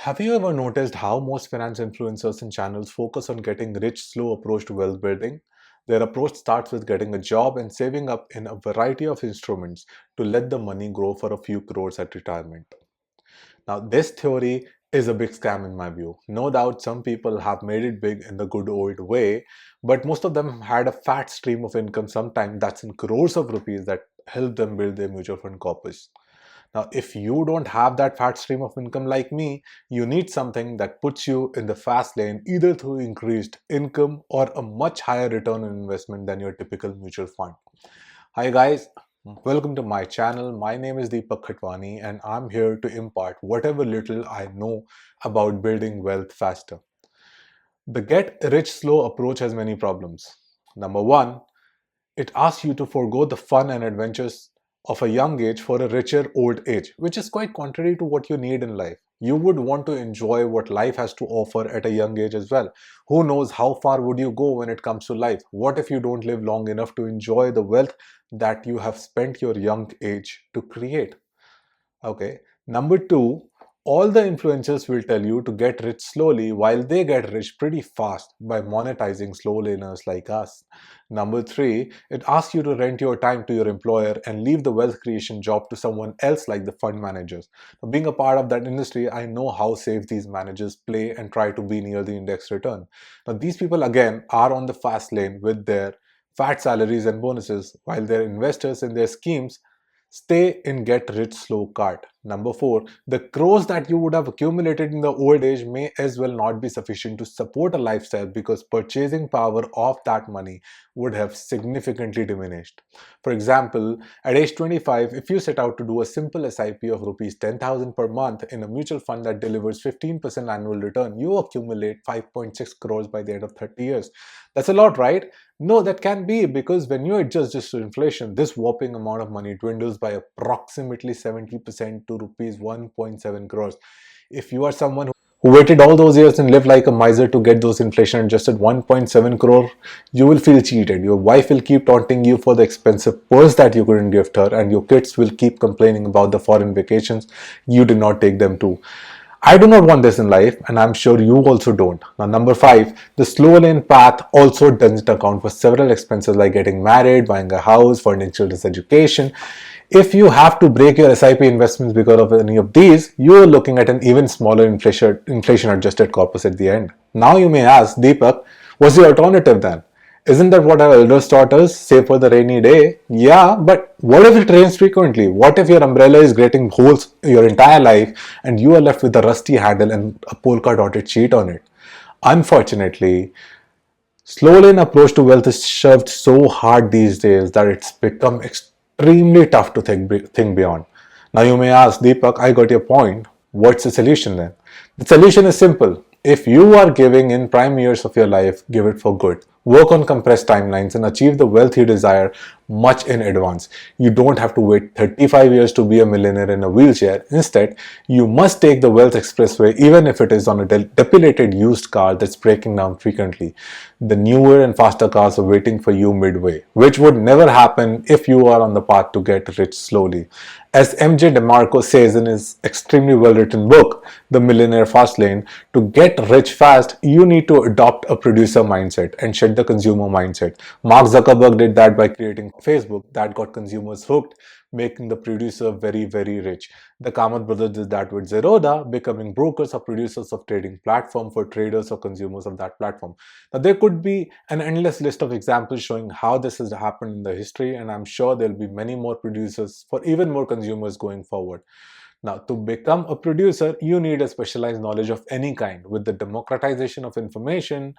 Have you ever noticed how most finance influencers and channels focus on getting rich slow approach to wealth building? Their approach starts with getting a job and saving up in a variety of instruments to let the money grow for a few crores at retirement. Now, this theory is a big scam in my view. No doubt some people have made it big in the good old way, but most of them had a fat stream of income sometime that's in crores of rupees that helped them build their mutual fund corpus. Now, if you don't have that fat stream of income like me, you need something that puts you in the fast lane either through increased income or a much higher return on investment than your typical mutual fund. Hi guys, welcome to my channel. My name is Deepak Khatwani and I'm here to impart whatever little I know about building wealth faster. The get rich slow approach has many problems. Number one, it asks you to forego the fun and adventures of a young age for a richer old age, which is quite contrary to what you need in life. You would want to enjoy what life has to offer at a young age as well. Who knows how far would you go when it comes to life? What if you don't live long enough to enjoy the wealth that you have spent your young age to create? Okay. Number two, all the influencers will tell you to get rich slowly while they get rich pretty fast by monetizing slow laners like us. Number three, it asks you to rent your time to your employer and leave the wealth creation job to someone else like the fund managers. Now, being a part of that industry, I know how safe these managers play and try to be near the index return. Now, these people again are on the fast lane with their fat salaries and bonuses, while their investors in their schemes stay in get rich slow cart. Number four, the crores that you would have accumulated in the old age may as well not be sufficient to support a lifestyle because purchasing power of that money would have significantly diminished. For example, at age 25, if you set out to do a simple SIP of rupees 10,000 per month in a mutual fund that delivers 15% annual return, you accumulate 5.6 crores by the end of 30 years. That's a lot, right? No, that can be because when you adjust this to inflation, this whopping amount of money dwindles by approximately 70% to rupees 1.7 crores. If you are someone who waited all those years and lived like a miser to get those inflation adjusted 1.7 crore, you will feel cheated. Your wife will keep taunting you for the expensive purse that you couldn't gift her, and your kids will keep complaining about the foreign vacations you did not take them to. I do not want this in life, and I'm sure you also don't. Now, number five, the slow lane path also doesn't account for several expenses like getting married, buying a house, funding children's education. If you have to break your SIP investments because of any of these, you are looking at an even smaller inflation adjusted corpus at the end. Now, you may ask, Deepak, what's the alternative then? Isn't that what our elders taught us? Save for the rainy day? Yeah, but what if it rains frequently? What if your umbrella is getting holes your entire life and you are left with a rusty handle and a polka dotted sheet on it? Unfortunately, slow lane approach to wealth is shoved so hard these days that it's become extremely tough to think beyond. Now you may ask, Deepak, I got your point. What's the solution then? The solution is simple. If you are giving in prime years of your life, give it for good. Work on compressed timelines and achieve the wealth you desire much in advance. You don't have to wait 35 years to be a millionaire in a wheelchair. Instead, you must take the wealth expressway even if it is on a depilated used car that's breaking down frequently. The newer and faster cars are waiting for you midway, which would never happen if you are on the path to get rich slowly. As MJ DeMarco says in his extremely well written book, The Millionaire Fastlane, to get rich fast, you need to adopt a producer mindset and shed the consumer mindset. Mark Zuckerberg did that by creating Facebook that got consumers hooked, making the producer very, very rich. The Kamath brothers did that with Zerodha, becoming brokers or producers of trading platform for traders or consumers of that platform. Now, there could be an endless list of examples showing how this has happened in the history, and I'm sure there'll be many more producers for even more consumers going forward. Now, to become a producer, you need a specialized knowledge of any kind. With the democratization of information,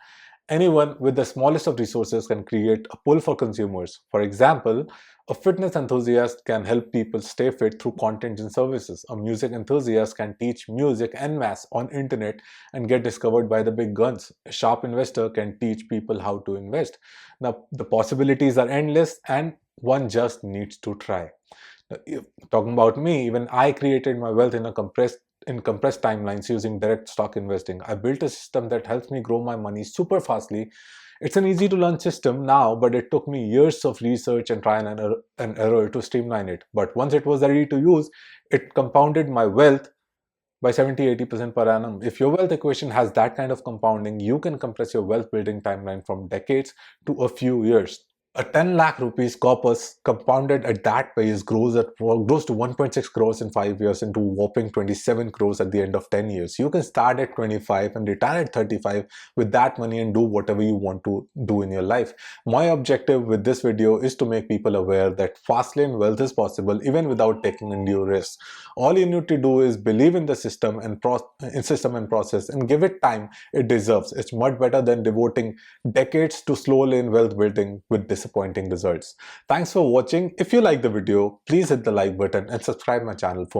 anyone with the smallest of resources can create a pull for consumers. For example, a fitness enthusiast can help people stay fit through content and services. A music enthusiast can teach music en masse on internet and get discovered by the big guns. A sharp investor can teach people how to invest. Now, the possibilities are endless and one just needs to try. Talking about me, even I created my wealth in compressed timelines using direct stock investing. I built a system that helps me grow my money super fastly. It's an easy to learn system now, but it took me years of research and trial and error to streamline it. But once it was ready to use, it compounded my wealth by 70-80% per annum. If your wealth equation has that kind of compounding, you can compress your wealth building timeline from decades to a few years. A 10 lakh rupees corpus compounded at that pace grows to 1.6 crores in 5 years into whopping 27 crores at the end of 10 years. You can start at 25 and retire at 35 with that money and do whatever you want to do in your life. My objective with this video is to make people aware that FastLane wealth is possible even without taking undue risks. All you need to do is believe in the system and process and give it time it deserves. It's much better than devoting decades to slow lane wealth building with disappointing results. Thanks for watching. If you like the video, please hit the like button and subscribe my channel for